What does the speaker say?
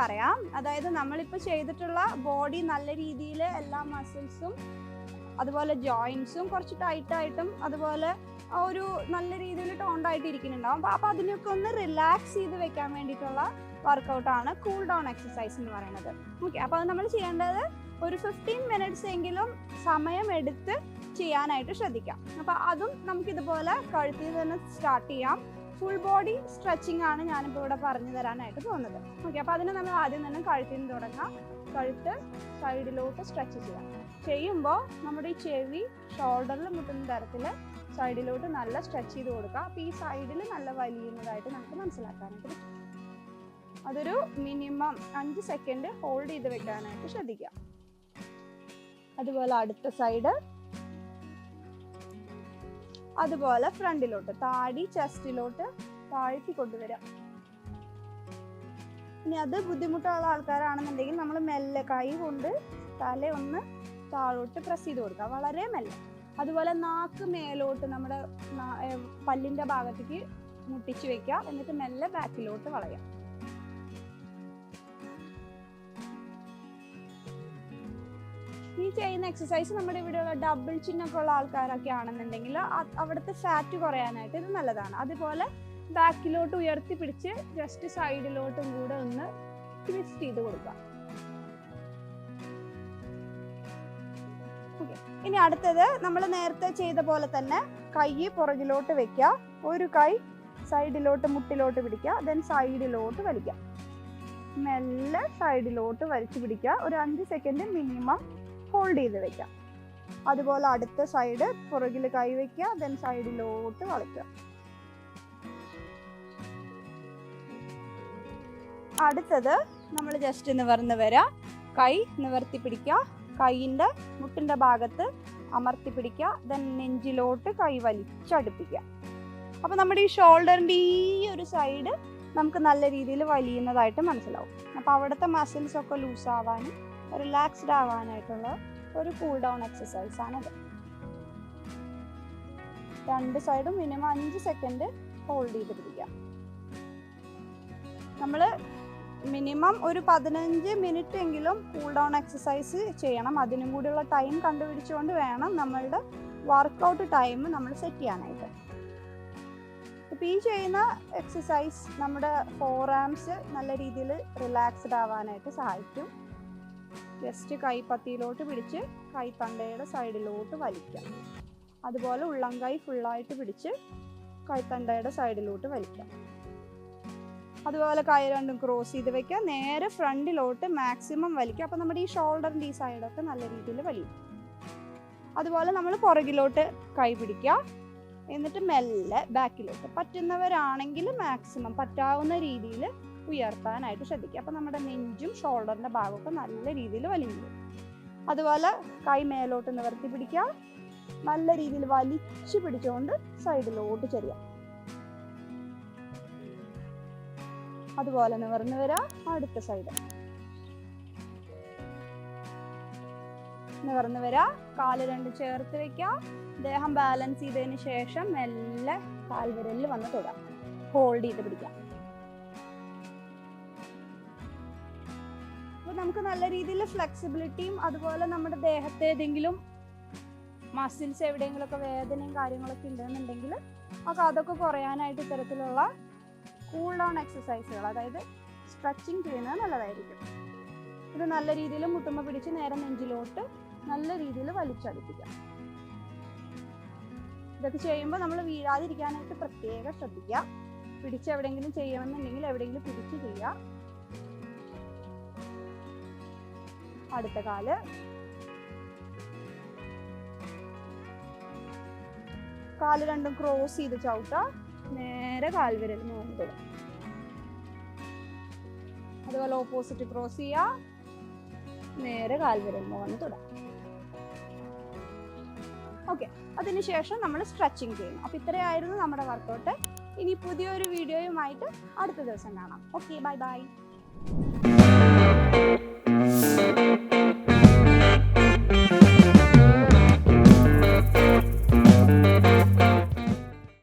പറയാം. അതായത് നമ്മളിപ്പോൾ ചെയ്തിട്ടുള്ള ബോഡി നല്ല രീതിയിൽ എല്ലാ മസിൽസും അതുപോലെ ജോയിൻസും കുറച്ച് ടൈറ്റായിട്ടും അതുപോലെ ഒരു നല്ല രീതിയിൽ ടോണ്ടായിട്ട് ഇരിക്കുന്നുണ്ടാവും. അപ്പോൾ അതിനൊക്കെ ഒന്ന് റിലാക്സ് ചെയ്ത് വെക്കാൻ വേണ്ടിയിട്ടുള്ള വർക്കൗട്ടാണ് കൂൾ ഡൗൺ എക്സസൈസ് എന്ന് പറയുന്നത്. ഓക്കെ, അപ്പോൾ അത് നമ്മൾ ചെയ്യേണ്ടത് ഒരു 15 മിനിറ്റ്സ് എങ്കിലും സമയം എടുത്ത് ചെയ്യാനായിട്ട് ശ്രദ്ധിക്കാം. അപ്പോൾ അതും നമുക്കിതുപോലെ കഴുത്തിൽ തന്നെ സ്റ്റാർട്ട് ചെയ്യാം. ഫുൾ ബോഡി സ്ട്രെച്ചിങ് ആണ് ഞാനിപ്പോൾ ഇവിടെ പറഞ്ഞു തരാനായിട്ട് പോകുന്നത്. ഓക്കെ, അപ്പോൾ അതിന് നമ്മൾ ആദ്യം തന്നെ കഴുത്തിൽ നിന്ന് തുടങ്ങാം. കഴുത്ത് സൈഡിലോട്ട് സ്ട്രെച്ച് ചെയ്യാം. ചെയ്യുമ്പോൾ നമ്മുടെ ഈ ചെവി ഷോൾഡറിൽ മുട്ടുന്ന തരത്തിൽ സൈഡിലോട്ട് നല്ല സ്ട്രെച്ച് ചെയ്ത് കൊടുക്കുക. അപ്പോൾ ഈ സൈഡിൽ നല്ല വലിയുന്നതായിട്ട് നമുക്ക് മനസ്സിലാക്കാനായിട്ട് പറ്റും. അതൊരു മിനിമം 5 സെക്കൻഡ് ഹോൾഡ് ചെയ്ത് വെക്കാനായിട്ട് ശ്രദ്ധിക്കുക. അതുപോലെ അടുത്ത സൈഡ്, അതുപോലെ ഫ്രണ്ടിലോട്ട് താടി ചെസ്റ്റിലോട്ട് താഴ്ത്തി കൊണ്ടുവരാം. ഇനി അത് ബുദ്ധിമുട്ടുള്ള ആൾക്കാരാണെന്നുണ്ടെങ്കിൽ നമ്മൾ മെല്ലെ കൈ കൊണ്ട് തല ഒന്ന് താഴോട്ട് പ്രസ് ചെയ്ത് കൊടുക്കുക, വളരെ മെല്ലെ. അതുപോലെ നാക്ക് മേലോട്ട് നമ്മുടെ പല്ലിന്റെ ഭാഗത്തേക്ക് മുട്ടിച്ച് വെക്കുക. എന്നിട്ട് മെല്ലെ ബാക്കിലോട്ട് വളയാം. ഈ ചെയ്യുന്ന എക്സസൈസ് നമ്മുടെ ഇവിടെയുള്ള ഡബിൾ ചിന്നൊക്കെ ഉള്ള ആൾക്കാരൊക്കെ ആണെന്നുണ്ടെങ്കിൽ അവിടുത്തെ ഫാറ്റ് കുറയാനായിട്ട് ഇത് നല്ലതാണ്. അതുപോലെ ബാക്കിലോട്ട് ഉയർത്തി പിടിച്ച് ജസ്റ്റ് സൈഡിലോട്ടും കൂടെ ഒന്ന് ട്വിസ്റ്റ് ചെയ്ത് കൊടുക്കുക. ഇനി അടുത്തത് നമ്മൾ നേരത്തെ ചെയ്ത പോലെ തന്നെ കൈ പുറകിലോട്ട് വെക്കുക. ഒരു കൈ സൈഡിലോട്ട് മുട്ടിലോട്ട് പിടിക്കുക, ദെൻ സൈഡിലോട്ട് വലിക്കുക. മെല്ലെ സൈഡിലോട്ട് വലിച്ചു പിടിക്കുക. ഒരു 5 സെക്കൻഡ് മിനിമം ഹോൾഡ് ചെയ്ത് വെക്കുക. അതുപോലെ അടുത്ത സൈഡ് പുറകിൽ കൈ വെക്കുക, ദെൻ സൈഡിലോട്ട് വലിക്കുക. അടുത്തത് നമ്മൾ ജസ്റ്റ് നിവർന്ന് വരാം. കൈ നിവർത്തി പിടിക്കുക, കൈയിൻ്റെ മുട്ടിൻ്റെ ഭാഗത്ത് അമർത്തി പിടിക്കുക, ദെൻ നെഞ്ചിലോട്ട് കൈ വലിച്ചടുപ്പിക്കുക. അപ്പോൾ നമ്മുടെ ഈ ഷോൾഡറിൻ്റെ ഈ ഒരു സൈഡ് നമുക്ക് നല്ല രീതിയിൽ വലിയുന്നതായിട്ട് മനസ്സിലാവും. അപ്പോൾ അവിടുത്തെ മസിൽസ് ഒക്കെ ലൂസ് ആവാനും റിലാക്സ്ഡ് ആവാനായിട്ടുള്ള ഒരു കൂൾ ഡൗൺ എക്സസൈസ് ആണത്. 2 സൈഡും മിനിമം 5 സെക്കൻഡ് ഹോൾഡ് ചെയ്ത് പിടിക്കുക. നമ്മൾ മിനിമം ഒരു 15 മിനിറ്റ് എങ്കിലും കൂൾ ഡൗൺ എക്സസൈസ് ചെയ്യണം. അതിനും കൂടിയുള്ള ടൈം കണ്ടുപിടിച്ചുകൊണ്ട് വേണം നമ്മളുടെ വർക്കൗട്ട് ടൈം നമ്മൾ സെറ്റ് ചെയ്യാനായിട്ട്. ഇപ്പം ഈ ചെയ്യുന്ന എക്സസൈസ് നമ്മുടെ ഫോർആംസ് നല്ല രീതിയിൽ റിലാക്സ്ഡ് ആവാനായിട്ട് സഹായിക്കും. ജസ്റ്റ് കൈപ്പത്തിയിലോട്ട് പിടിച്ച് കൈത്തണ്ടയുടെ സൈഡിലോട്ട് വലിക്കാം. അതുപോലെ ഉള്ളംകൈ ഫുള്ളായിട്ട് പിടിച്ച് കൈത്തണ്ടയുടെ സൈഡിലോട്ട് വലിക്കാം. അതുപോലെ കൈ രണ്ടും ക്രോസ് ചെയ്ത് വെക്കുക. നേരെ ഫ്രണ്ടിലോട്ട് മാക്സിമം വലിക്കുക. അപ്പോൾ നമ്മുടെ ഈ ഷോൾഡറിൻ്റെ ഈ സൈഡൊക്കെ നല്ല രീതിയിൽ വലിയും. അതുപോലെ നമ്മൾ പുറകിലോട്ട് കൈ പിടിക്കുക. എന്നിട്ട് മെല്ലെ ബാക്കിലോട്ട്. പറ്റുന്നവരാണെങ്കിൽ മാക്സിമം പറ്റാവുന്ന രീതിയിൽ ഉയർത്താനായിട്ട് ശ്രദ്ധിക്കുക. അപ്പോൾ നമ്മുടെ നെഞ്ചും ഷോൾഡറിൻ്റെ ഭാഗമൊക്കെ നല്ല രീതിയിൽ വലിഞ്ഞു. അതുപോലെ കൈ മേലോട്ട് നിവർത്തി പിടിക്കുക. നല്ല രീതിയിൽ വലിച്ചു പിടിച്ചുകൊണ്ട് സൈഡിലോട്ട് ചെറിയാം. അതുപോലെ നിവർന്ന് വരാം. അടുത്ത സൈഡ് നിവർന്ന് വരാം. കാല് രണ്ടും ചേർത്ത് വെക്കുക. ദേഹം ബാലൻസ് ചെയ്തതിന് ശേഷം മെല്ലെ കാൽവിരലിൽ വന്ന് തൊടാം. ഹോൾഡ് ചെയ്ത് പിടിക്കാം. അപ്പോൾ നമുക്ക് നല്ല രീതിയിൽ ഫ്ലെക്സിബിലിറ്റിയും അതുപോലെ നമ്മുടെ ദേഹത്തെ ഏതെങ്കിലും മസിൽസ് എവിടെയെങ്കിലുമൊക്കെ വേദനയും കാര്യങ്ങളൊക്കെ ഉണ്ടെന്നുണ്ടെങ്കിൽ അതൊക്കെ കുറയാനായിട്ട് ഇത്തരത്തിലുള്ള കൂൾ ഡൗൺ എക്സസൈസുകൾ, അതായത് സ്ട്രെച്ചിങ് ചെയ്യുന്നത് നല്ലതായിരിക്കും. ഇത് നല്ല രീതിയിൽ മുട്ടുമ്പ പിടിച്ച് നേരെ നെഞ്ചിലോട്ട് നല്ല രീതിയിൽ വലിച്ചടിപ്പിക്കാം. ഇതൊക്കെ ചെയ്യുമ്പോൾ നമ്മൾ വീഴാതിരിക്കാനായിട്ട് പ്രത്യേകം ശ്രദ്ധിക്കുക. പിടിച്ച് എവിടെയെങ്കിലും ചെയ്യണമെന്നുണ്ടെങ്കിൽ എവിടെയെങ്കിലും പിടിച്ച് ചെയ്യുക. അടുത്ത കാല് രണ്ടും ക്രോസ് ചെയ്ത് ചവിട്ടുക. നേരെ കാൽവിരൽ മുകളിൽ തൊടുക. അതുപോലെ ഓപ്പോസിറ്റ് ക്രോസ് ചെയ്യുക. നേരെ കാൽവിരൽ മുകളിൽ തൊടുക. ഓക്കെ, അതിനുശേഷം നമ്മൾ സ്ട്രെച്ചിങ് ചെയ്യുന്നു. അപ്പോൾ ഇത്രയായിരുന്നു നമ്മുടെ വർക്കൗട്ട്. ഇനി പുതിയൊരു വീഡിയോയുമായിട്ട് അടുത്ത ദിവസം കാണാം. Okay, bye bye.